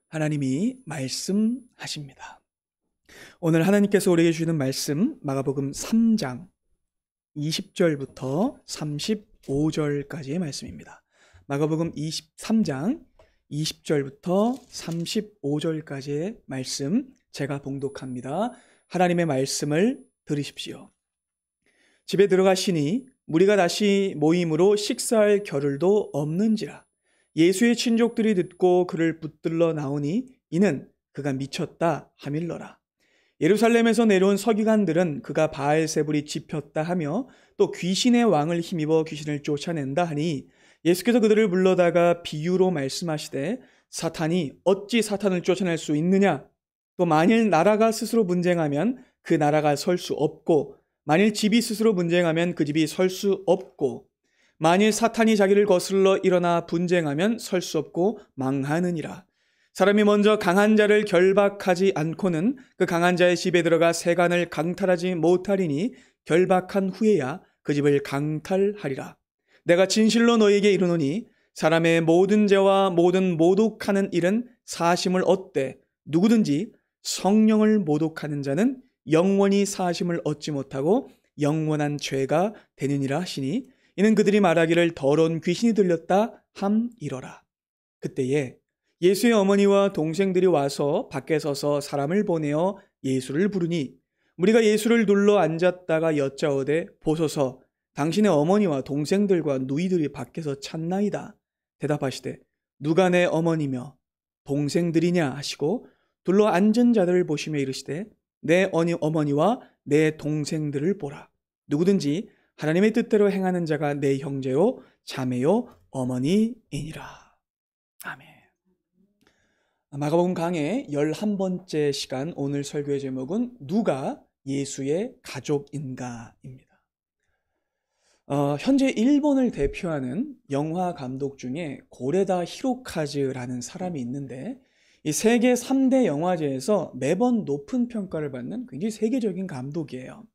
하나님이 말씀하십니다. 오늘 하나님께서 우리에게 주시는 말씀 마가복음 3장 20절부터 35절까지의 말씀입니다. 마가복음 23장 20절부터 35절까지의 말씀 제가 봉독합니다. 하나님의 말씀을 들으십시오. 집에 들어가시니 무리가 다시 모임으로 식사할 겨를도 없는지라. 예수의 친족들이 듣고 그를 붙들러 나오니 이는 그가 미쳤다 하밀러라. 예루살렘에서 내려온 서기관들은 그가 바알세불이 집혔다 하며 또 귀신의 왕을 힘입어 귀신을 쫓아낸다 하니 예수께서 그들을 불러다가 비유로 말씀하시되 사탄이 어찌 사탄을 쫓아낼 수 있느냐? 또 만일 나라가 스스로 분쟁하면 그 나라가 설 수 없고 만일 집이 스스로 분쟁하면 그 집이 설 수 없고 만일 사탄이 자기를 거슬러 일어나 분쟁하면 설 수 없고 망하느니라. 사람이 먼저 강한 자를 결박하지 않고는 그 강한 자의 집에 들어가 세간을 강탈하지 못하리니 결박한 후에야 그 집을 강탈하리라. 내가 진실로 너희에게 이르노니 사람의 모든 죄와 모든 모독하는 일은 사심을 얻되 누구든지 성령을 모독하는 자는 영원히 사심을 얻지 못하고 영원한 죄가 되느니라 하시니 이는 그들이 말하기를 더러운 귀신이 들렸다 함이러라. 그때에 예수의 어머니와 동생들이 와서 밖에 서서 사람을 보내어 예수를 부르니 우리가 예수를 눌러 앉았다가 여짜오되 보소서 당신의 어머니와 동생들과 누이들이 밖에서 찾나이다. 대답하시되 누가 내 어머니며 동생들이냐 하시고 둘러 앉은 자들을 보시며 이르시되 내 어머니와 내 동생들을 보라. 누구든지 하나님의 뜻대로 행하는 자가 내 형제요 자매요 어머니이니라. 아멘. 마가복음 강의 11번째 시간, 오늘 설교의 제목은 누가 예수의 가족인가입니다. 현재 일본을 대표하는 영화 감독 중에 고레다 히로카즈라는 사람이 있는데 이 세계 3대 영화제에서 매번 높은 평가를 받는 굉장히 세계적인 감독이에요.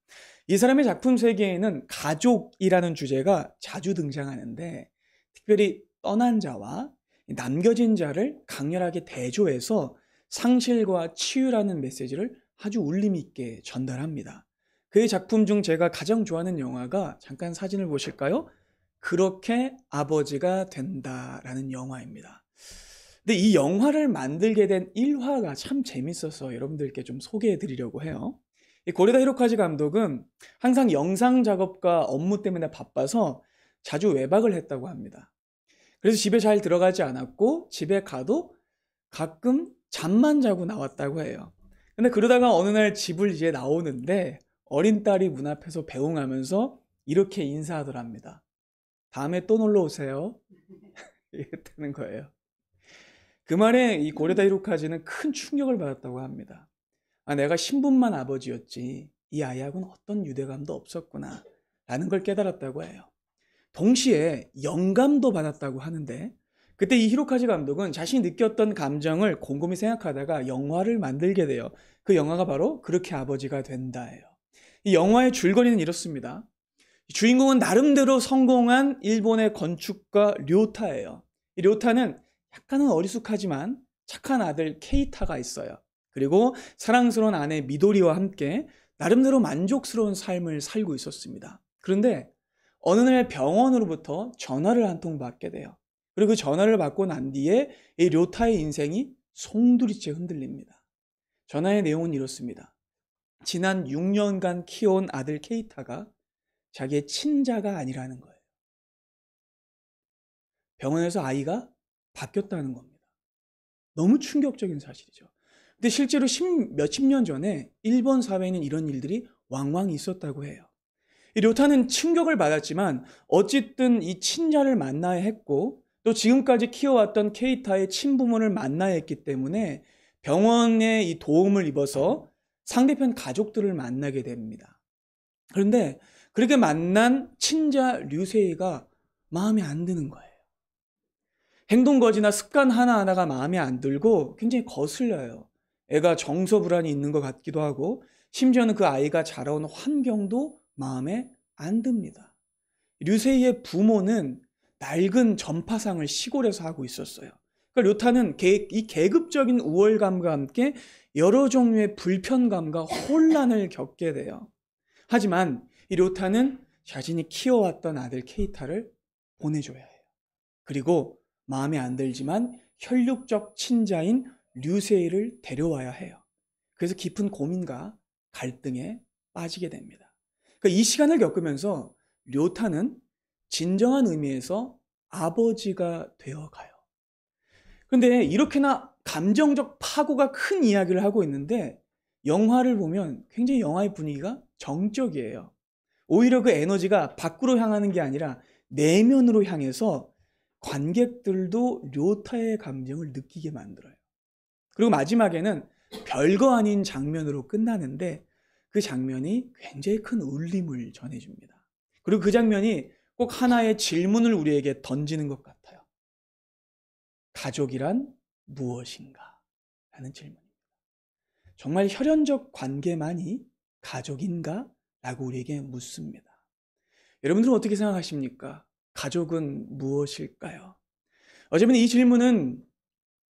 이 사람의 작품 세계에는 가족이라는 주제가 자주 등장하는데 특별히 떠난 자와 남겨진 자를 강렬하게 대조해서 상실과 치유라는 메시지를 아주 울림 있게 전달합니다. 그의 작품 중 제가 가장 좋아하는 영화가, 잠깐 사진을 보실까요? 그렇게 아버지가 된다라는 영화입니다. 근데 이 영화를 만들게 된 일화가 참 재밌어서 여러분들께 좀 소개해 드리려고 해요. 이 고레다 히로카즈 감독은 항상 영상 작업과 업무 때문에 바빠서 자주 외박을 했다고 합니다. 그래서 집에 잘 들어가지 않았고 집에 가도 가끔 잠만 자고 나왔다고 해요. 근데 그러다가 어느 날 집을 이제 나오는데 어린 딸이 문 앞에서 배웅하면서 이렇게 인사하더랍니다. 다음에 또 놀러 오세요. 이랬다는 거예요. 그 말에 이 고레다 히로카즈는 큰 충격을 받았다고 합니다. 내가 신분만 아버지였지 이 아이하고는 어떤 유대감도 없었구나 라는 걸 깨달았다고 해요. 동시에 영감도 받았다고 하는데 그때 이 히로카즈 감독은 자신이 느꼈던 감정을 곰곰이 생각하다가 영화를 만들게 돼요. 그 영화가 바로 그렇게 아버지가 된다예요. 이 영화의 줄거리는 이렇습니다. 주인공은 나름대로 성공한 일본의 건축가 료타예요. 이 료타는 약간은 어리숙하지만 착한 아들 케이타가 있어요. 그리고 사랑스러운 아내 미도리와 함께 나름대로 만족스러운 삶을 살고 있었습니다. 그런데 어느 날 병원으로부터 전화를 한 통 받게 돼요. 그리고 그 전화를 받고 난 뒤에 이 료타의 인생이 송두리째 흔들립니다. 전화의 내용은 이렇습니다. 지난 6년간 키워온 아들 케이타가 자기의 친자가 아니라는 거예요. 병원에서 아이가 바뀌었다는 겁니다. 너무 충격적인 사실이죠. 근데 실제로 몇십 년 전에 일본 사회에는 이런 일들이 왕왕 있었다고 해요. 이 료타는 충격을 받았지만 어쨌든 이 친자를 만나야 했고 또 지금까지 키워왔던 케이타의 친부모를 만나야 했기 때문에 병원의 이 도움을 입어서 상대편 가족들을 만나게 됩니다. 그런데 그렇게 만난 친자 류세이가 마음에 안 드는 거예요. 행동거지나 습관 하나하나가 마음에 안 들고 굉장히 거슬려요. 애가 정서불안이 있는 것 같기도 하고 심지어는 그 아이가 자라온 환경도 마음에 안 듭니다. 류세이의 부모는 낡은 전파상을 시골에서 하고 있었어요. 그러니까 료타는 이 계급적인 우월감과 함께 여러 종류의 불편감과 혼란을 겪게 돼요. 하지만 이 료타는 자신이 키워왔던 아들 케이타를 보내줘야 해요. 그리고 마음에 안 들지만 혈육적 친자인 류세이를 데려와야 해요. 그래서 깊은 고민과 갈등에 빠지게 됩니다. 그러니까 이 시간을 겪으면서 료타는 진정한 의미에서 아버지가 되어가요. 그런데 이렇게나 감정적 파고가 큰 이야기를 하고 있는데 영화를 보면 굉장히 영화의 분위기가 정적이에요. 오히려 그 에너지가 밖으로 향하는 게 아니라 내면으로 향해서 관객들도 료타의 감정을 느끼게 만들어요. 그리고 마지막에는 별거 아닌 장면으로 끝나는데 그 장면이 굉장히 큰 울림을 전해줍니다. 그리고 그 장면이 꼭 하나의 질문을 우리에게 던지는 것 같아요. 가족이란 무엇인가? 라는 질문입니다. 정말 혈연적 관계만이 가족인가? 라고 우리에게 묻습니다. 여러분들은 어떻게 생각하십니까? 가족은 무엇일까요? 어쩌면 이 질문은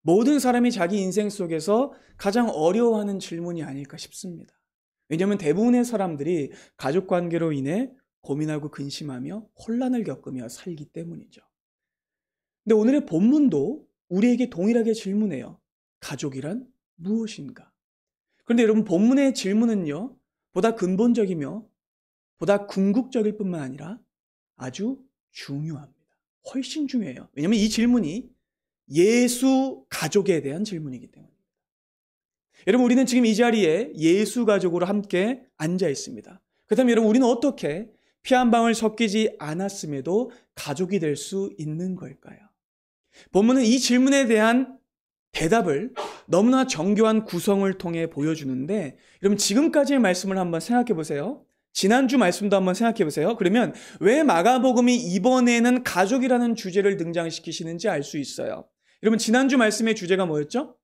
모든 사람이 자기 인생 속에서 가장 어려워하는 질문이 아닐까 싶습니다. 왜냐하면 대부분의 사람들이 가족 관계로 인해 고민하고 근심하며 혼란을 겪으며 살기 때문이죠. 근데 오늘의 본문도 우리에게 동일하게 질문해요. 가족이란 무엇인가? 그런데 여러분, 본문의 질문은요, 보다 근본적이며 보다 궁극적일 뿐만 아니라 아주 중요합니다. 훨씬 중요해요. 왜냐하면 이 질문이 예수 가족에 대한 질문이기 때문입니다. 여러분, 우리는 지금 이 자리에 예수 가족으로 함께 앉아 있습니다. 그렇다면 여러분, 우리는 어떻게 피 한 방울 섞이지 않았음에도 가족이 될 수 있는 걸까요? 본문은 이 질문에 대한 대답을 너무나 정교한 구성을 통해 보여주는데, 여러분 지금까지의 말씀을 한번 생각해 보세요. 지난주 말씀도 한번 생각해 보세요. 그러면 왜 마가복음이 이번에는 가족이라는 주제를 등장시키시는지 알 수 있어요. 여러분, 지난주 말씀의 주제가 뭐였죠?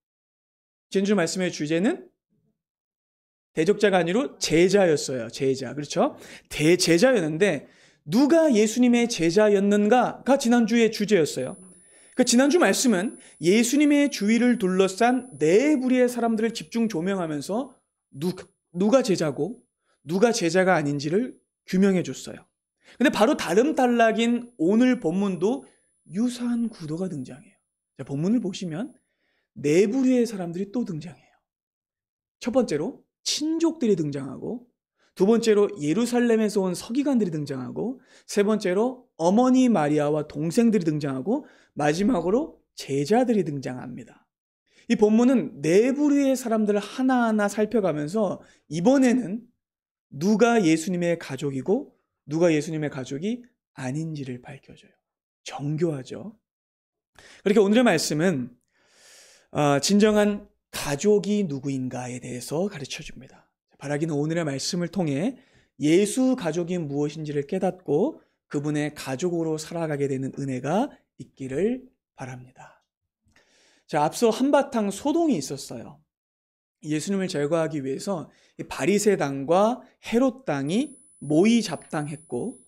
지난주 말씀의 주제는 대적자가 아니라 제자였어요. 제자. 그렇죠? 대제자였는데 누가 예수님의 제자였는가가 지난주의 주제였어요. 그 지난주 말씀은 예수님의 주위를 둘러싼 네 부류의 사람들을 집중 조명하면서 누가 제자고 누가 제자가 아닌지를 규명해 줬어요. 근데 바로 다름 단락인 오늘 본문도 유사한 구도가 등장해요. 자, 본문을 보시면 네 부류의 사람들이 또 등장해요. 첫 번째로 친족들이 등장하고, 두 번째로 예루살렘에서 온 서기관들이 등장하고, 세 번째로 어머니 마리아와 동생들이 등장하고, 마지막으로 제자들이 등장합니다. 이 본문은 네 부류의 사람들을 하나하나 살펴가면서 이번에는 누가 예수님의 가족이고 누가 예수님의 가족이 아닌지를 밝혀줘요. 정교하죠. 그렇게 오늘의 말씀은 진정한 가족이 누구인가에 대해서 가르쳐줍니다. 바라기는 오늘의 말씀을 통해 예수 가족이 무엇인지를 깨닫고 그분의 가족으로 살아가게 되는 은혜가 있기를 바랍니다. 자, 앞서 한바탕 소동이 있었어요. 예수님을 제거하기 위해서 바리새당과 헤롯당이 모의 잡당했고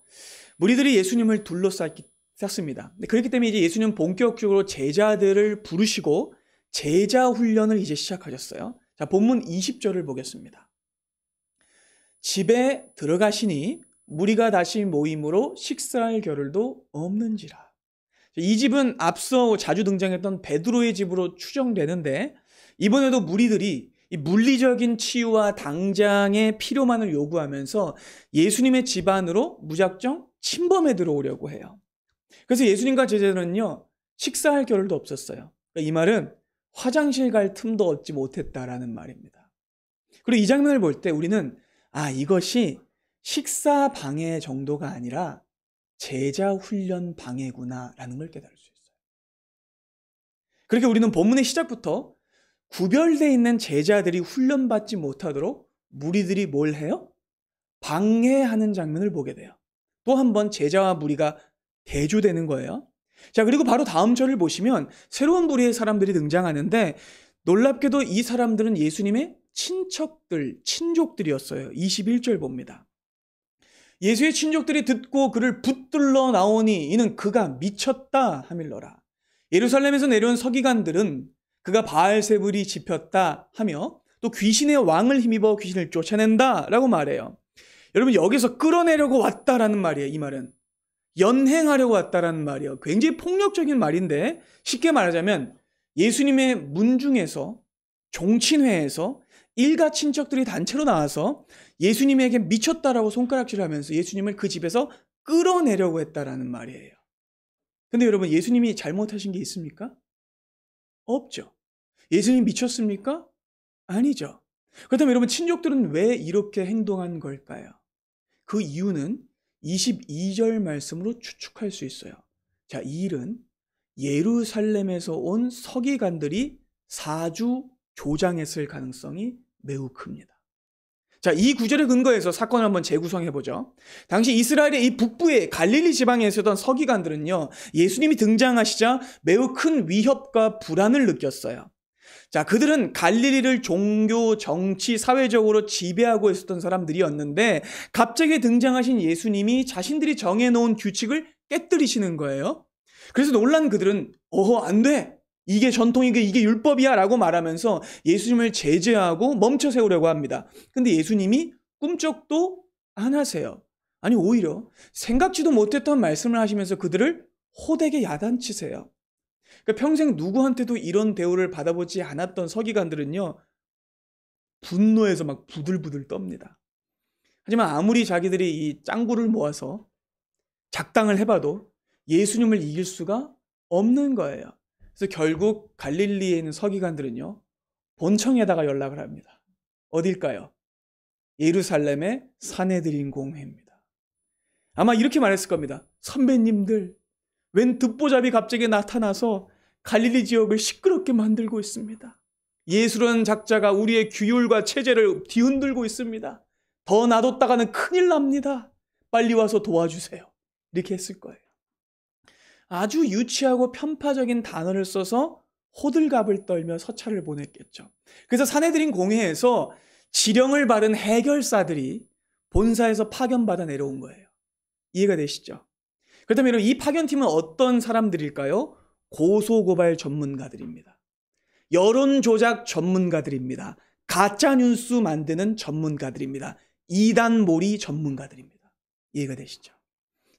무리들이 예수님을 둘러쌌습니다. 그렇기 때문에 이제 예수님은 본격적으로 제자들을 부르시고 제자 훈련을 이제 시작하셨어요. 자, 본문 20절을 보겠습니다. 집에 들어가시니 무리가 다시 모임으로 식사할 겨를도 없는지라. 이 집은 앞서 자주 등장했던 베드로의 집으로 추정되는데 이번에도 무리들이 이 물리적인 치유와 당장의 필요만을 요구하면서 예수님의 집 안으로 무작정 침범해 들어오려고 해요. 그래서 예수님과 제자들은요, 식사할 겨를도 없었어요. 이 말은 화장실 갈 틈도 얻지 못했다라는 말입니다. 그리고 이 장면을 볼 때 우리는 이것이 식사 방해 정도가 아니라 제자 훈련 방해구나라는 걸 깨달을 수 있어요. 그렇게 우리는 본문의 시작부터 구별되어 있는 제자들이 훈련받지 못하도록 무리들이 뭘 해요? 방해하는 장면을 보게 돼요. 또 한 번 제자와 무리가 대조되는 거예요. 자, 그리고 바로 다음 절을 보시면 새로운 부류의 사람들이 등장하는데 놀랍게도 이 사람들은 예수님의 친족들이었어요. 21절 봅니다. 예수의 친족들이 듣고 그를 붙들러 나오니 이는 그가 미쳤다 하밀러라. 예루살렘에서 내려온 서기관들은 그가 바알세불이 집혔다 하며 또 귀신의 왕을 힘입어 귀신을 쫓아낸다라고 말해요. 여러분, 여기서 끌어내려고 왔다라는 말이에요. 이 말은 연행하려고 왔다라는 말이에요. 굉장히 폭력적인 말인데, 쉽게 말하자면 예수님의 문중에서, 종친회에서 일가 친척들이 단체로 나와서 예수님에게 미쳤다라고 손가락질하면서 예수님을 그 집에서 끌어내려고 했다라는 말이에요. 근데 여러분, 예수님이 잘못하신 게 있습니까? 없죠. 예수님 미쳤습니까? 아니죠. 그렇다면 여러분, 친족들은 왜 이렇게 행동한 걸까요? 그 이유는 22절 말씀으로 추측할 수 있어요. 자, 이 일은 예루살렘에서 온 서기관들이 사주 조장했을 가능성이 매우 큽니다. 자, 이 구절에 근거해서 사건을 한번 재구성해보죠. 당시 이스라엘의 이 북부의 갈릴리 지방에 있었던 서기관들은요, 예수님이 등장하시자 매우 큰 위협과 불안을 느꼈어요. 자, 그들은 갈릴리를 종교, 정치, 사회적으로 지배하고 있었던 사람들이었는데 갑자기 등장하신 예수님이 자신들이 정해놓은 규칙을 깨뜨리시는 거예요. 그래서 놀란 그들은 안 돼! 이게 전통이고 이게 율법이야 라고 말하면서 예수님을 제재하고 멈춰 세우려고 합니다. 근데 예수님이 꿈쩍도 안 하세요. 아니, 오히려 생각지도 못했던 말씀을 하시면서 그들을 호되게 야단치세요. 그러니까 평생 누구한테도 이런 대우를 받아보지 않았던 서기관들은요, 분노해서 막 부들부들 떱니다. 하지만 아무리 자기들이 이 짱구를 모아서 작당을 해봐도 예수님을 이길 수가 없는 거예요. 그래서 결국 갈릴리에 있는 서기관들은요, 본청에다가 연락을 합니다. 어딜까요? 예루살렘의 사내들인 공회입니다. 아마 이렇게 말했을 겁니다. 선배님들, 웬 듣보잡이 갑자기 나타나서 갈릴리 지역을 시끄럽게 만들고 있습니다. 예수라는 작자가 우리의 규율과 체제를 뒤흔들고 있습니다. 더 놔뒀다가는 큰일 납니다. 빨리 와서 도와주세요. 이렇게 했을 거예요. 아주 유치하고 편파적인 단어를 써서 호들갑을 떨며 서찰을 보냈겠죠. 그래서 사내들인 공회에서 지령을 받은 해결사들이 본사에서 파견받아 내려온 거예요. 이해가 되시죠? 그렇다면 여러분, 이 파견팀은 어떤 사람들일까요? 고소고발 전문가들입니다. 여론조작 전문가들입니다. 가짜뉴스 만드는 전문가들입니다. 이단몰이 전문가들입니다. 이해가 되시죠?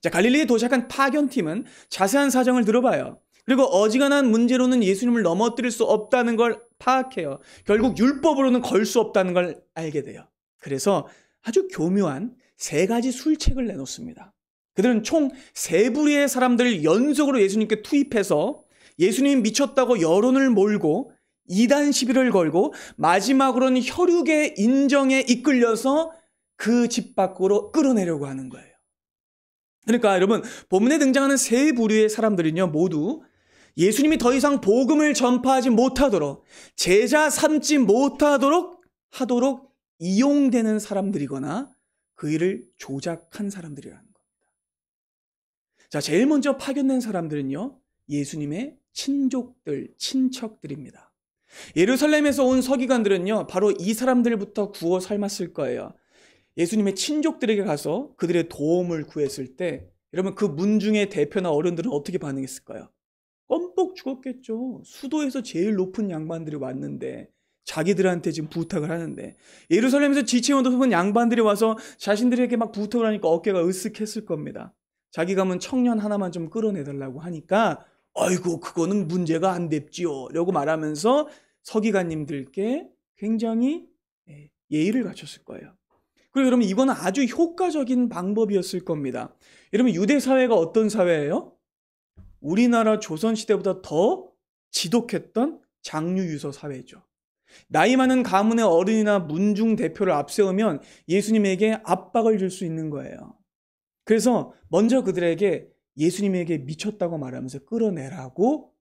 자, 갈릴리에 도착한 파견팀은 자세한 사정을 들어봐요. 그리고 어지간한 문제로는 예수님을 넘어뜨릴 수 없다는 걸 파악해요. 결국 율법으로는 걸 수 없다는 걸 알게 돼요. 그래서 아주 교묘한 3가지 술책을 내놓습니다. 그들은 총 3부리의 사람들을 연속으로 예수님께 투입해서 예수님 미쳤다고 여론을 몰고 이단 시비를 걸고 마지막으로는 혈육의 인정에 이끌려서 그 집 밖으로 끌어내려고 하는 거예요. 그러니까 여러분, 본문에 등장하는 3부류의 사람들은요, 모두 예수님이 더 이상 복음을 전파하지 못하도록, 제자 삼지 못하도록 하도록 이용되는 사람들이거나 그 일을 조작한 사람들이라는 겁니다. 자, 제일 먼저 파견된 사람들은요, 예수님의 친족들, 친척들입니다. 예루살렘에서 온 서기관들은요, 바로 이 사람들부터 구워 삶았을 거예요. 예수님의 친족들에게 가서 그들의 도움을 구했을 때 여러분, 그 문중의 대표나 어른들은 어떻게 반응했을까요? 껌뻑 죽었겠죠. 수도에서 제일 높은 양반들이 왔는데, 자기들한테 지금 부탁을 하는데, 예루살렘에서 지체온 높은 양반들이 와서 자신들에게 막 부탁을 하니까 어깨가 으쓱했을 겁니다. 자기 가문 청년 하나만 좀 끌어내달라고 하니까 아이고 그거는 문제가 안 됐지요 라고 말하면서 서기관님들께 굉장히 예의를 갖췄을 거예요. 그리고 여러분, 이거는 아주 효과적인 방법이었을 겁니다. 여러분, 유대 사회가 어떤 사회예요? 우리나라 조선시대보다 더 지독했던 장유유서 사회죠. 나이 많은 가문의 어른이나 문중 대표를 앞세우면 예수님에게 압박을 줄 수 있는 거예요. 그래서 먼저 그들에게 예수님에게 미쳤다고 말하면서 끌어내라고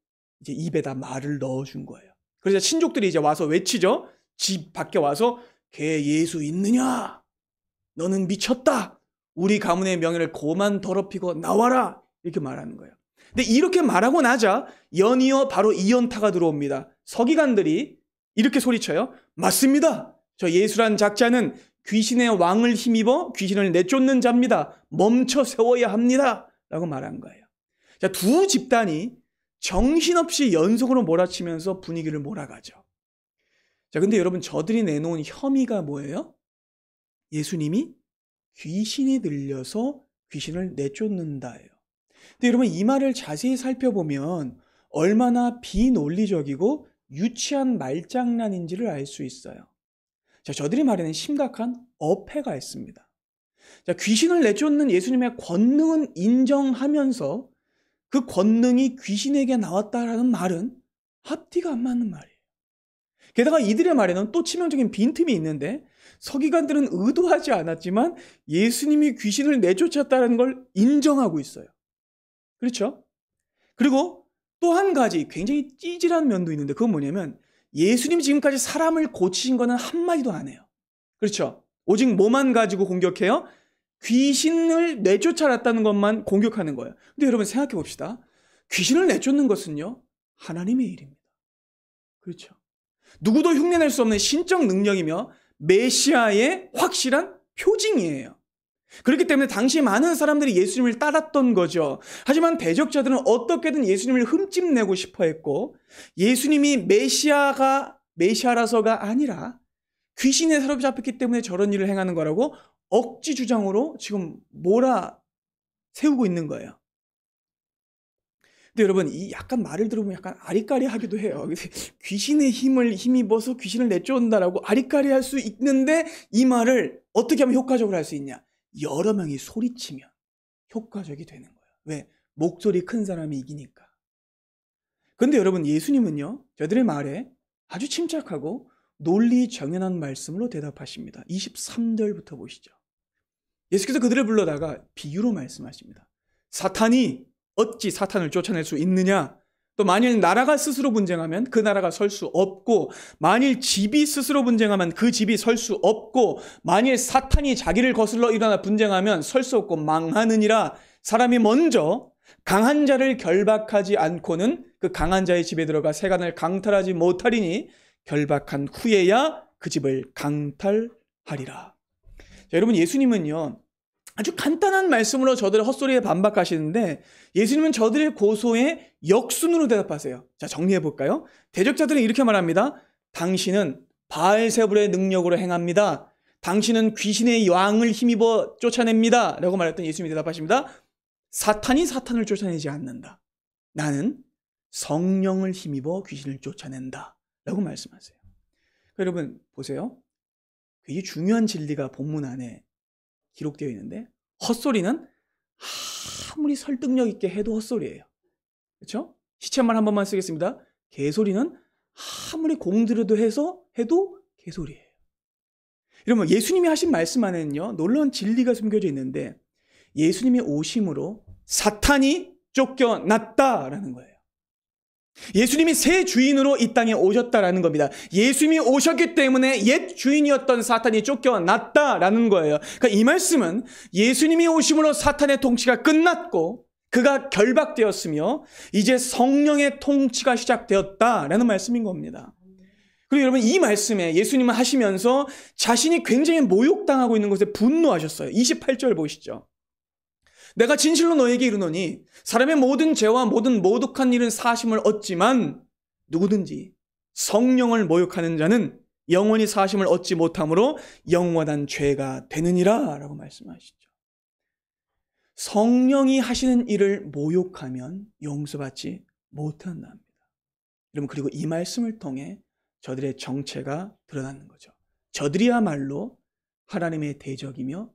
이제 입에다 말을 넣어준 거예요. 그래서 친족들이 이제 와서 외치죠. 집 밖에 와서 걔 예수 있느냐? 너는 미쳤다. 우리 가문의 명예를 고만 더럽히고 나와라. 이렇게 말하는 거예요. 근데 이렇게 말하고 나자 연이어 바로 이연타가 들어옵니다. 서기관들이 이렇게 소리쳐요. 맞습니다. 저 예수란 작자는 귀신의 왕을 힘입어 귀신을 내쫓는 자입니다. 멈춰 세워야 합니다. 라고 말한 거예요. 자, 두 집단이 정신없이 연속으로 몰아치면서 분위기를 몰아가죠. 자, 근데 여러분, 저들이 내놓은 혐의가 뭐예요? 예수님이 귀신이 들려서 귀신을 내쫓는다예요. 근데 여러분, 이 말을 자세히 살펴보면 얼마나 비논리적이고 유치한 말장난인지를 알 수 있어요. 자, 저들이 말하는 심각한 어폐가 있습니다. 자, 귀신을 내쫓는 예수님의 권능은 인정하면서 그 권능이 귀신에게 나왔다라는 말은 앞뒤가 안 맞는 말이에요. 게다가 이들의 말에는 또 치명적인 빈틈이 있는데, 서기관들은 의도하지 않았지만 예수님이 귀신을 내쫓았다는 걸 인정하고 있어요. 그렇죠? 그리고 또 한 가지 굉장히 찌질한 면도 있는데, 그건 뭐냐면 예수님이 지금까지 사람을 고치신 거는 한마디도 안 해요. 그렇죠? 오직 뭐만 가지고 공격해요? 귀신을 내쫓아놨다는 것만 공격하는 거예요. 근데 여러분, 생각해 봅시다. 귀신을 내쫓는 것은요, 하나님의 일입니다. 그렇죠? 누구도 흉내낼 수 없는 신적 능력이며 메시아의 확실한 표징이에요. 그렇기 때문에 당시 많은 사람들이 예수님을 따랐던 거죠. 하지만 대적자들은 어떻게든 예수님을 흠집내고 싶어 했고, 예수님이 메시아라서가 아니라 귀신에 사로잡혔기 때문에 저런 일을 행하는 거라고 억지 주장으로 지금 세우고 있는 거예요. 근데 여러분, 이 약간 말을 들어보면 약간 아리까리하기도 해요. 귀신의 힘을 힘입어서 귀신을 내쫓는다라고 아리까리할 수 있는데, 이 말을 어떻게 하면 효과적으로 할 수 있냐? 여러 명이 소리치면 효과적이 되는 거예요. 왜? 목소리 큰 사람이 이기니까. 그런데 여러분, 예수님은요, 저들의 말에 아주 침착하고 논리 정연한 말씀으로 대답하십니다. 23절부터 보시죠. 예수께서 그들을 불러다가 비유로 말씀하십니다. 사탄이 어찌 사탄을 쫓아낼 수 있느냐? 또 만일 나라가 스스로 분쟁하면 그 나라가 설 수 없고, 만일 집이 스스로 분쟁하면 그 집이 설 수 없고, 만일 사탄이 자기를 거슬러 일어나 분쟁하면 설 수 없고 망하느니라. 사람이 먼저 강한 자를 결박하지 않고는 그 강한 자의 집에 들어가 세간을 강탈하지 못하리니 결박한 후에야 그 집을 강탈하리라. 자, 여러분, 예수님은요, 아주 간단한 말씀으로 저들의 헛소리에 반박하시는데, 예수님은 저들의 고소에 역순으로 대답하세요. 자, 정리해 볼까요? 대적자들은 이렇게 말합니다. 당신은 바알세불의 능력으로 행합니다. 당신은 귀신의 왕을 힘입어 쫓아냅니다. 라고 말했던 예수님이 대답하십니다. 사탄이 사탄을 쫓아내지 않는다. 나는 성령을 힘입어 귀신을 쫓아낸다. 라고 말씀하세요. 여러분, 보세요. 굉장히 중요한 진리가 본문 안에 기록되어 있는데, 헛소리는 아무리 설득력 있게 해도 헛소리예요. 그렇죠? 시쳇말 한 번만 쓰겠습니다. 개소리는 아무리 공들여도 해도 개소리예요. 여러분, 예수님이 하신 말씀 안에는요, 놀라운 진리가 숨겨져 있는데, 예수님의 오심으로 사탄이 쫓겨났다라는 거예요. 예수님이 새 주인으로 이 땅에 오셨다라는 겁니다. 예수님이 오셨기 때문에 옛 주인이었던 사탄이 쫓겨났다라는 거예요. 그러니까 이 말씀은 예수님이 오심으로 사탄의 통치가 끝났고 그가 결박되었으며 이제 성령의 통치가 시작되었다라는 말씀인 겁니다. 그리고 여러분, 이 말씀에 예수님은 하시면서 자신이 굉장히 모욕당하고 있는 것에 분노하셨어요. 28절 보시죠. 내가 진실로 너에게 이르노니 사람의 모든 죄와 모든 모독한 일은 사심을 얻지만 누구든지 성령을 모욕하는 자는 영원히 사심을 얻지 못함으로 영원한 죄가 되느니라 라고 말씀하시죠. 성령이 하시는 일을 모욕하면 용서받지 못한답니다. 여러분, 그리고 이 말씀을 통해 저들의 정체가 드러나는 거죠. 저들이야말로 하나님의 대적이며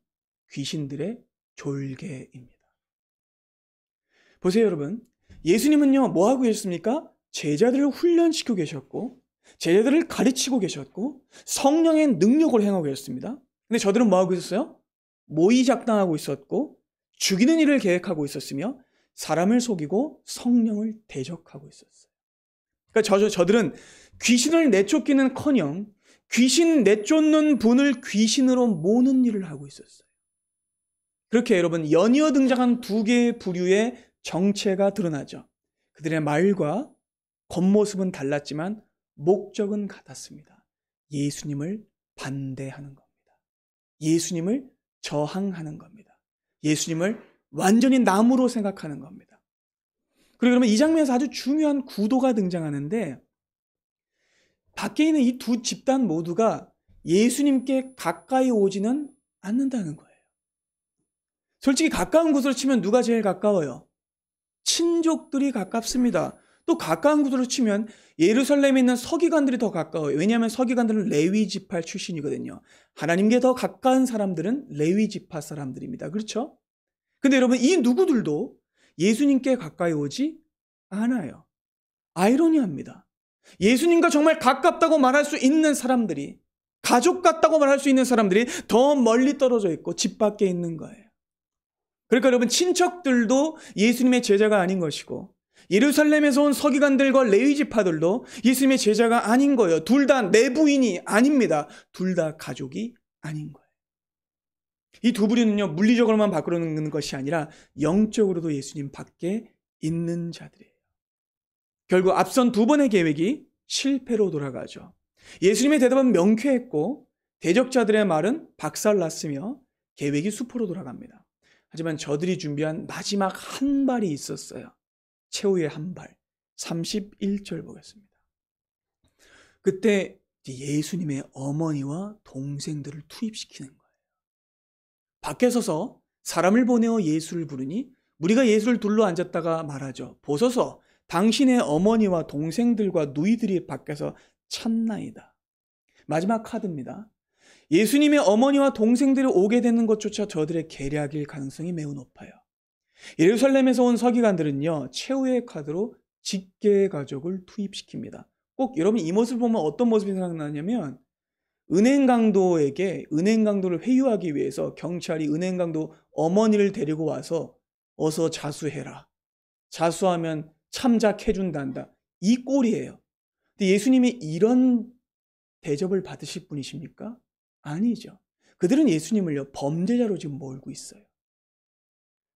귀신들의 졸개입니다. 보세요, 여러분. 예수님은요, 뭐 하고 계셨습니까? 제자들을 훈련시키고 계셨고, 제자들을 가르치고 계셨고, 성령의 능력을 행하고 계셨습니다. 근데 저들은 뭐 하고 있었어요? 모의작당하고 있었고, 죽이는 일을 계획하고 있었으며, 사람을 속이고 성령을 대적하고 있었어요. 그러니까 저들은 귀신을 내쫓기는커녕 귀신 내쫓는 분을 귀신으로 모는 일을 하고 있었어요. 그렇게 여러분, 연이어 등장한 두 개의 부류의 정체가 드러나죠. 그들의 말과 겉모습은 달랐지만 목적은 같았습니다. 예수님을 반대하는 겁니다. 예수님을 저항하는 겁니다. 예수님을 완전히 남으로 생각하는 겁니다. 그리고 그러면 이 장면에서 아주 중요한 구도가 등장하는데 밖에 있는 이 두 집단 모두가 예수님께 가까이 오지는 않는다는 거예요. 솔직히 가까운 곳으로 치면 누가 제일 가까워요? 친족들이 가깝습니다. 또 가까운 곳으로 치면 예루살렘에 있는 서기관들이 더 가까워요. 왜냐하면 서기관들은 레위 지파 출신이거든요. 하나님께 더 가까운 사람들은 레위 지파 사람들입니다. 그렇죠? 근데 여러분 이 누구들도 예수님께 가까이 오지 않아요. 아이러니합니다. 예수님과 정말 가깝다고 말할 수 있는 사람들이, 가족 같다고 말할 수 있는 사람들이 더 멀리 떨어져 있고 집 밖에 있는 거예요. 그러니까 여러분 친척들도 예수님의 제자가 아닌 것이고 예루살렘에서 온 서기관들과 레위 지파들도 예수님의 제자가 아닌 거예요. 둘 다 내부인이 아닙니다. 둘 다 가족이 아닌 거예요. 이 두 부류는요, 물리적으로만 바꾸는 것이 아니라 영적으로도 예수님 밖에 있는 자들이에요. 결국 앞선 두 번의 계획이 실패로 돌아가죠. 예수님의 대답은 명쾌했고 대적자들의 말은 박살났으며 계획이 수포로 돌아갑니다. 하지만 저들이 준비한 마지막 한 발이 있었어요. 최후의 한 발. 31절 보겠습니다. 그때 예수님의 어머니와 동생들을 투입시키는 거예요. 밖에 서서 사람을 보내어 예수를 부르니 무리가 예수를 둘러 앉았다가 말하죠. 보소서 당신의 어머니와 동생들과 누이들이 밖에서 찾나이다. 마지막 카드입니다. 예수님의 어머니와 동생들이 오게 되는 것조차 저들의 계략일 가능성이 매우 높아요. 예루살렘에서 온 서기관들은요, 최후의 카드로 직계 가족을 투입시킵니다. 꼭 여러분 이 모습을 보면 어떤 모습이 생각나냐면 은행강도에게 은행강도를 회유하기 위해서 경찰이 은행강도 어머니를 데리고 와서 어서 자수해라. 자수하면 참작해준단다. 이 꼴이에요. 근데 예수님이 이런 대접을 받으실 분이십니까? 아니죠. 그들은 예수님을요, 범죄자로 지금 몰고 있어요.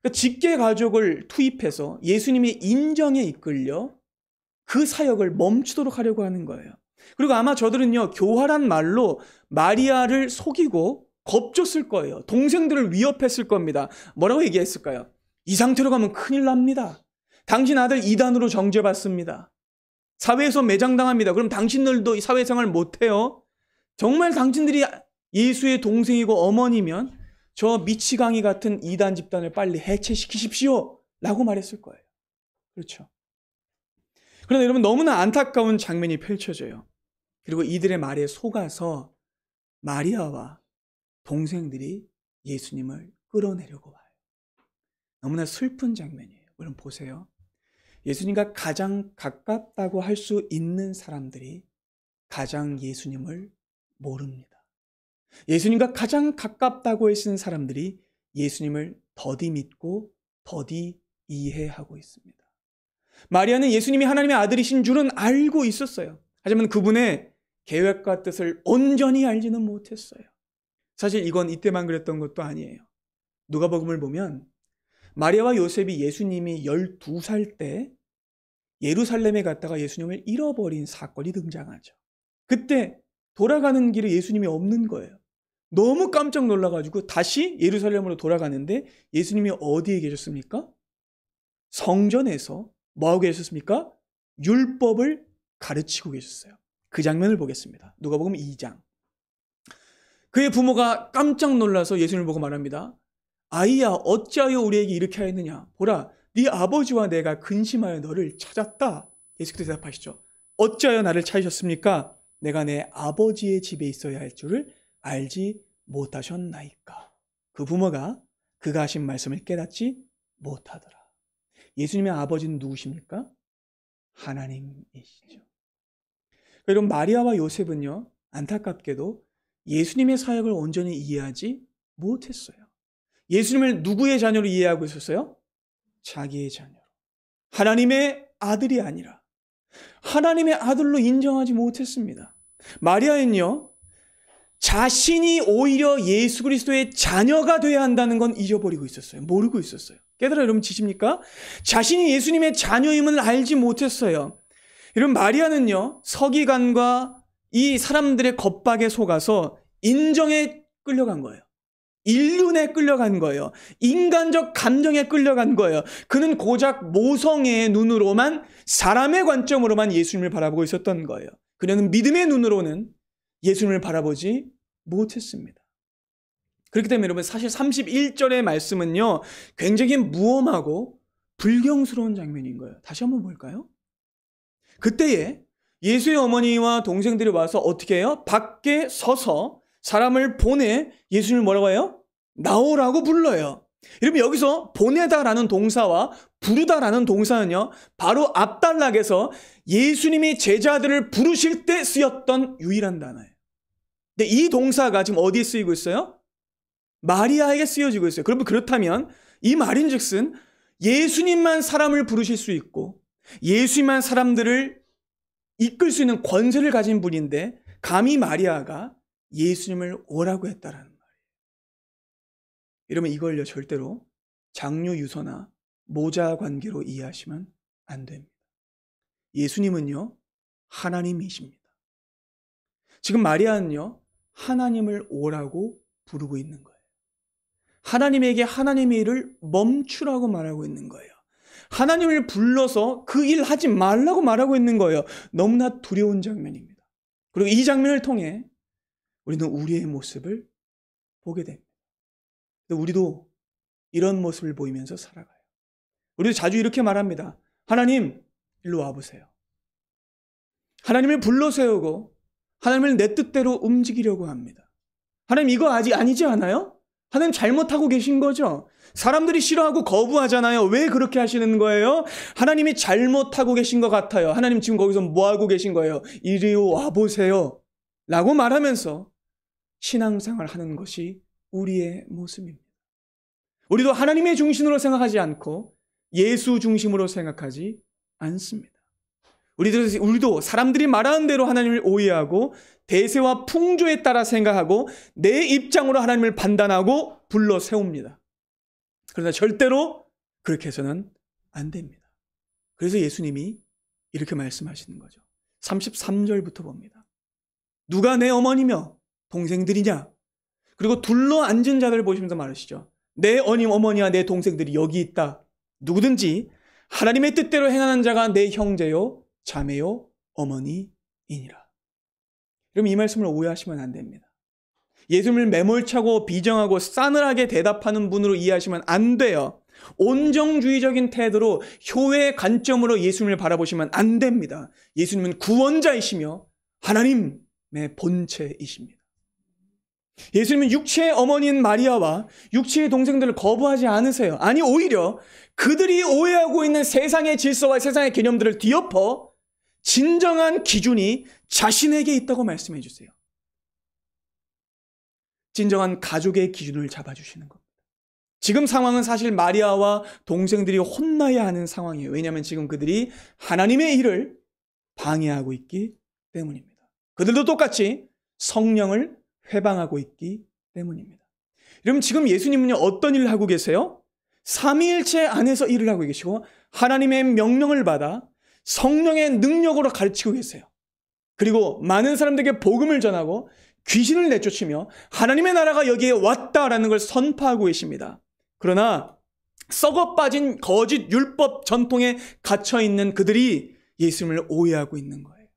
그러니까 직계 가족을 투입해서 예수님이 인정에 이끌려 그 사역을 멈추도록 하려고 하는 거예요. 그리고 아마 저들은요, 교활한 말로 마리아를 속이고 겁줬을 거예요. 동생들을 위협했을 겁니다. 뭐라고 얘기했을까요? 이 상태로 가면 큰일 납니다. 당신 아들 이단으로 정죄받습니다. 사회에서 매장당합니다. 그럼 당신들도 이 사회생활 못해요. 정말 당신들이 예수의 동생이고 어머니면 저 미치광이 같은 이단 집단을 빨리 해체시키십시오 라고 말했을 거예요. 그렇죠. 그런데 여러분 너무나 안타까운 장면이 펼쳐져요. 그리고 이들의 말에 속아서 마리아와 동생들이 예수님을 끌어내려고 와요. 너무나 슬픈 장면이에요. 여러분 보세요. 예수님과 가장 가깝다고 할 수 있는 사람들이 가장 예수님을 모릅니다. 예수님과 가장 가깝다고 하시는 사람들이 예수님을 더디 믿고 더디 이해하고 있습니다. 마리아는 예수님이 하나님의 아들이신 줄은 알고 있었어요. 하지만 그분의 계획과 뜻을 온전히 알지는 못했어요. 사실 이건 이때만 그랬던 것도 아니에요. 누가복음을 보면 마리아와 요셉이 예수님이 12살 때 예루살렘에 갔다가 예수님을 잃어버린 사건이 등장하죠. 그때 돌아가는 길에 예수님이 없는 거예요. 너무 깜짝 놀라가지고 다시 예루살렘으로 돌아가는데 예수님이 어디에 계셨습니까? 성전에서 뭐하고 계셨습니까? 율법을 가르치고 계셨어요. 그 장면을 보겠습니다. 누가복음 2장. 그의 부모가 깜짝 놀라서 예수님을 보고 말합니다. 아이야 어찌하여 우리에게 이렇게 하였느냐. 보라 네 아버지와 내가 근심하여 너를 찾았다. 예수께서 대답하시죠. 어찌하여 나를 찾으셨습니까? 내가 내 아버지의 집에 있어야 할 줄을 알지 못하셨나이까. 그 부모가 그가 하신 말씀을 깨닫지 못하더라. 예수님의 아버지는 누구십니까? 하나님이시죠. 여러분 마리아와 요셉은요 안타깝게도 예수님의 사역을 온전히 이해하지 못했어요. 예수님을 누구의 자녀로 이해하고 있었어요? 자기의 자녀로. 하나님의 아들이 아니라 하나님의 아들로 인정하지 못했습니다. 마리아는요 자신이 오히려 예수 그리스도의 자녀가 돼야 한다는 건 잊어버리고 있었어요. 모르고 있었어요. 깨달아 여러분 지십니까? 자신이 예수님의 자녀임을 알지 못했어요. 여러분 마리아는요 서기관과 이 사람들의 겁박에 속아서 인정에 끌려간 거예요. 인륜에 끌려간 거예요. 인간적 감정에 끌려간 거예요. 그는 고작 모성애의 눈으로만, 사람의 관점으로만 예수님을 바라보고 있었던 거예요. 그녀는 믿음의 눈으로는 예수님을 바라보지 못했습니다. 그렇기 때문에 여러분, 사실 31절의 말씀은요, 굉장히 무엄하고 불경스러운 장면인 거예요. 다시 한번 볼까요? 그때에 예수의 어머니와 동생들이 와서 어떻게 해요? 밖에 서서 사람을 보내 예수님을 뭐라고 해요? 나오라고 불러요. 여러분, 여기서 보내다라는 동사와 부르다라는 동사는요, 바로 앞단락에서 예수님이 제자들을 부르실 때 쓰였던 유일한 단어예요. 근데 이 동사가 지금 어디에 쓰이고 있어요? 마리아에게 쓰여지고 있어요. 그러면 그렇다면 이 말인즉슨 예수님만 사람을 부르실 수 있고 예수님만 사람들을 이끌 수 있는 권세를 가진 분인데 감히 마리아가 예수님을 오라고 했다라는 말이에요. 이러면 이걸요 절대로 장녀 유서나 모자 관계로 이해하시면 안 됩니다. 예수님은요 하나님이십니다. 지금 마리아는요 하나님을 오라고 부르고 있는 거예요. 하나님에게 하나님의 일을 멈추라고 말하고 있는 거예요. 하나님을 불러서 그 일 하지 말라고 말하고 있는 거예요. 너무나 두려운 장면입니다. 그리고 이 장면을 통해 우리는 우리의 모습을 보게 됩니다. 우리도 이런 모습을 보이면서 살아가요. 우리도 자주 이렇게 말합니다. 하나님, 일로 와보세요. 하나님을 불러 세우고 하나님을 내 뜻대로 움직이려고 합니다. 하나님, 이거 아직 아니지 않아요? 하나님 잘못하고 계신 거죠? 사람들이 싫어하고 거부하잖아요. 왜 그렇게 하시는 거예요? 하나님이 잘못하고 계신 것 같아요. 하나님 지금 거기서 뭐하고 계신 거예요? 이리 와보세요. 라고 말하면서 신앙생활 하는 것이 우리의 모습입니다. 우리도 하나님의 중심으로 생각하지 않고 예수 중심으로 생각하지 않습니다. 우리도 사람들이 말하는 대로 하나님을 오해하고 대세와 풍조에 따라 생각하고 내 입장으로 하나님을 판단하고 불러 세웁니다. 그러나 절대로 그렇게 해서는 안 됩니다. 그래서 예수님이 이렇게 말씀하시는 거죠. 33절부터 봅니다. 누가 내 어머니며 동생들이냐? 그리고 둘러 앉은 자들을 보시면서 말하시죠. 내 어머니와 내 동생들이 여기 있다. 누구든지 하나님의 뜻대로 행하는 자가 내 형제요 자매요 어머니이니라. 그럼 이 말씀을 오해하시면 안 됩니다. 예수님을 매몰차고 비정하고 싸늘하게 대답하는 분으로 이해하시면 안 돼요. 온정주의적인 태도로 효의 관점으로 예수님을 바라보시면 안 됩니다. 예수님은 구원자이시며 하나님의 본체이십니다. 예수님은 육체의 어머니인 마리아와 육체의 동생들을 거부하지 않으세요. 아니, 오히려 그들이 오해하고 있는 세상의 질서와 세상의 개념들을 뒤엎어 진정한 기준이 자신에게 있다고 말씀해 주세요. 진정한 가족의 기준을 잡아주시는 겁니다. 지금 상황은 사실 마리아와 동생들이 혼나야 하는 상황이에요. 왜냐하면 지금 그들이 하나님의 일을 방해하고 있기 때문입니다. 그들도 똑같이 성령을 회방하고 있기 때문입니다. 여러분, 지금 예수님은요 어떤 일을 하고 계세요? 삼위일체 안에서 일을 하고 계시고 하나님의 명령을 받아 성령의 능력으로 가르치고 계세요. 그리고 많은 사람들에게 복음을 전하고 귀신을 내쫓으며 하나님의 나라가 여기에 왔다라는 걸 선포하고 계십니다. 그러나 썩어 빠진 거짓 율법 전통에 갇혀있는 그들이 예수님을 오해하고 있는 거예요.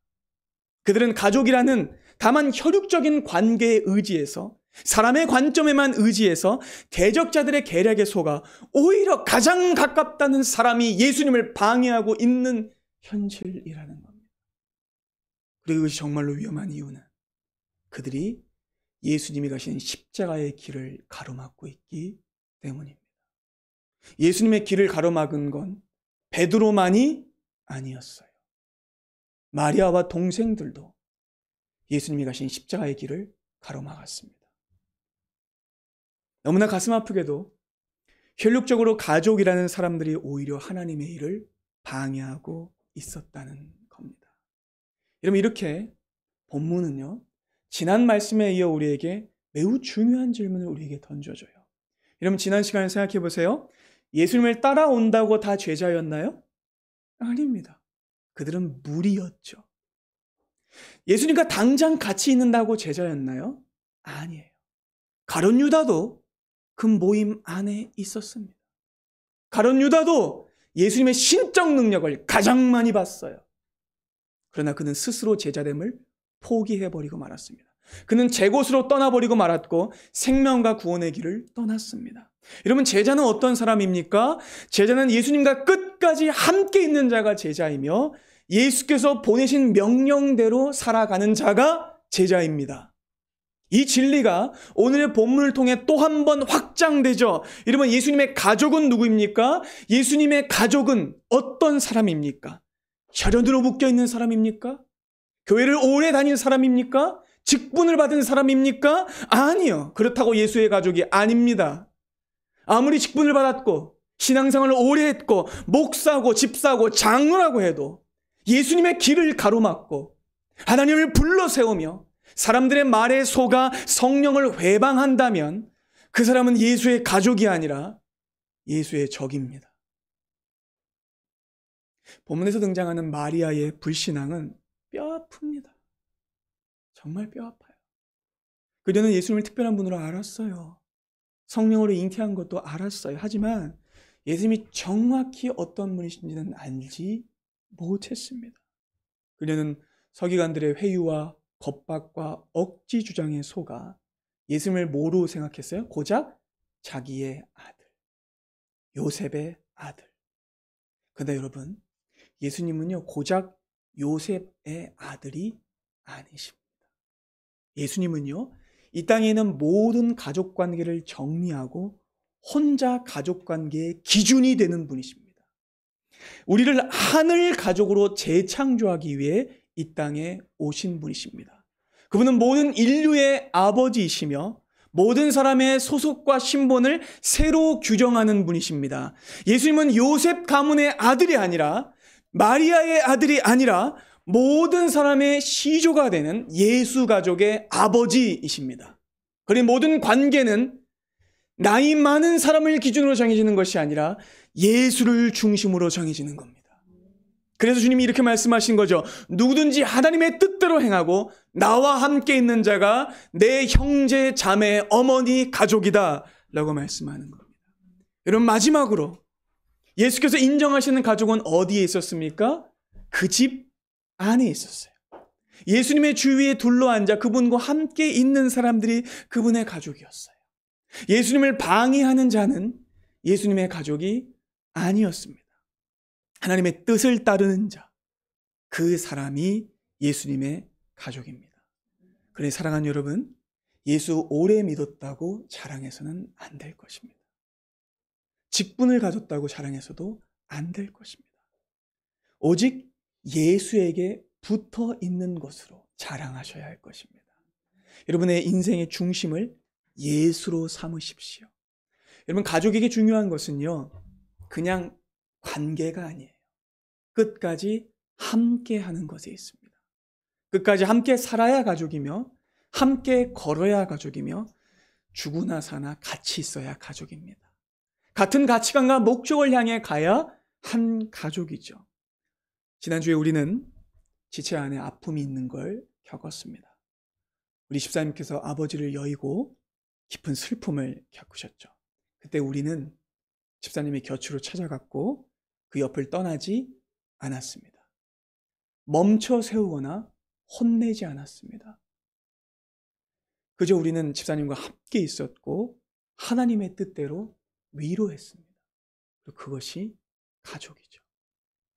그들은 가족이라는 다만 혈육적인 관계에 의지해서 사람의 관점에만 의지해서 대적자들의 계략에 속아 오히려 가장 가깝다는 사람이 예수님을 방해하고 있는 현실이라는 겁니다. 그리고 이것이 정말로 위험한 이유는 그들이 예수님이 가신 십자가의 길을 가로막고 있기 때문입니다. 예수님의 길을 가로막은 건 베드로만이 아니었어요. 마리아와 동생들도 예수님이 가신 십자가의 길을 가로막았습니다. 너무나 가슴 아프게도 혈육적으로 가족이라는 사람들이 오히려 하나님의 일을 방해하고 있었다는 겁니다. 여러분, 이렇게 본문은요 지난 말씀에 이어 우리에게 매우 중요한 질문을 우리에게 던져줘요. 여러분, 지난 시간에 생각해 보세요. 예수님을 따라온다고 다 제자였나요? 아닙니다. 그들은 무리였죠. 예수님과 당장 같이 있는다고 제자였나요? 아니에요. 가룟 유다도 그 모임 안에 있었습니다. 가룟 유다도 예수님의 신적 능력을 가장 많이 봤어요. 그러나 그는 스스로 제자됨을 포기해버리고 말았습니다. 그는 제 곳으로 떠나버리고 말았고 생명과 구원의 길을 떠났습니다. 여러분, 제자는 어떤 사람입니까? 제자는 예수님과 끝까지 함께 있는 자가 제자이며 예수께서 보내신 명령대로 살아가는 자가 제자입니다. 이 진리가 오늘의 본문을 통해 또 한 번 확장되죠. 여러분, 예수님의 가족은 누구입니까? 예수님의 가족은 어떤 사람입니까? 혈연으로 묶여있는 사람입니까? 교회를 오래 다닌 사람입니까? 직분을 받은 사람입니까? 아니요. 그렇다고 예수의 가족이 아닙니다. 아무리 직분을 받았고 신앙생활을 오래 했고 목사고 집사고 장로라고 해도 예수님의 길을 가로막고 하나님을 불러 세우며 사람들의 말에 속아 성령을 회방한다면 그 사람은 예수의 가족이 아니라 예수의 적입니다. 본문에서 등장하는 마리아의 불신앙은 뼈 아픕니다. 정말 뼈 아파요. 그녀는 예수님을 특별한 분으로 알았어요. 성령으로 잉태한 것도 알았어요. 하지만 예수님이 정확히 어떤 분이신지는 알지 못했습니다. 그녀는 서기관들의 회유와 겁박과 억지 주장에 속아 예수님을 뭐로 생각했어요? 고작 자기의 아들, 요셉의 아들. 그런데 여러분, 예수님은요, 고작 요셉의 아들이 아니십니다. 예수님은요, 이 땅에 있는 모든 가족 관계를 정리하고 혼자 가족 관계의 기준이 되는 분이십니다. 우리를 하늘 가족으로 재창조하기 위해 이 땅에 오신 분이십니다. 그분은 모든 인류의 아버지이시며 모든 사람의 소속과 신분을 새로 규정하는 분이십니다. 예수님은 요셉 가문의 아들이 아니라 마리아의 아들이 아니라 모든 사람의 시조가 되는 예수 가족의 아버지이십니다. 그리고 모든 관계는 나이 많은 사람을 기준으로 정해지는 것이 아니라 예수를 중심으로 정해지는 겁니다. 그래서 주님이 이렇게 말씀하신 거죠. 누구든지 하나님의 뜻대로 행하고 나와 함께 있는 자가 내 형제, 자매, 어머니, 가족이다 라고 말씀하는 겁니다. 여러분, 마지막으로 예수께서 인정하시는 가족은 어디에 있었습니까? 그 집 안에 있었어요. 예수님의 주위에 둘러앉아 그분과 함께 있는 사람들이 그분의 가족이었어요. 예수님을 방해하는 자는 예수님의 가족이 아니었습니다. 하나님의 뜻을 따르는 자, 그 사람이 예수님의 가족입니다. 그래, 사랑하는 여러분, 예수 오래 믿었다고 자랑해서는 안 될 것입니다. 직분을 가졌다고 자랑해서도 안 될 것입니다. 오직 예수에게 붙어 있는 것으로 자랑하셔야 할 것입니다. 여러분의 인생의 중심을 예수로 삼으십시오. 여러분, 가족에게 중요한 것은요, 그냥 관계가 아니에요. 끝까지 함께 하는 것에 있습니다. 끝까지 함께 살아야 가족이며 함께 걸어야 가족이며 죽으나 사나 같이 있어야 가족입니다. 같은 가치관과 목적을 향해 가야 한 가족이죠. 지난주에 우리는 지체 안에 아픔이 있는 걸 겪었습니다. 우리 집사님께서 아버지를 여의고 깊은 슬픔을 겪으셨죠. 그때 우리는 집사님의 곁으로 찾아갔고 그 옆을 떠나지 않았습니다. 멈춰 세우거나 혼내지 않았습니다. 그저 우리는 집사님과 함께 있었고 하나님의 뜻대로 위로했습니다. 그리고 그것이 가족이죠.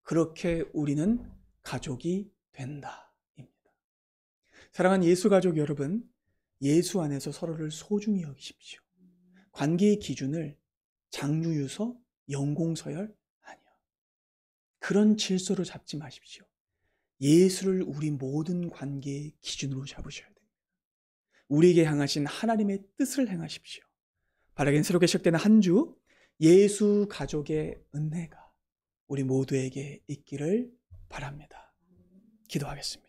그렇게 우리는 가족이 된다입니다. 사랑하는 예수 가족 여러분, 예수 안에서 서로를 소중히 여기십시오. 관계의 기준을 장유유서, 영공서열 아니요. 그런 질서로 잡지 마십시오. 예수를 우리 모든 관계의 기준으로 잡으셔야 됩니다. 우리에게 향하신 하나님의 뜻을 행하십시오. 바라긴 새롭게 시작되는 한 주 예수 가족의 은혜가 우리 모두에게 있기를 바랍니다. 기도하겠습니다.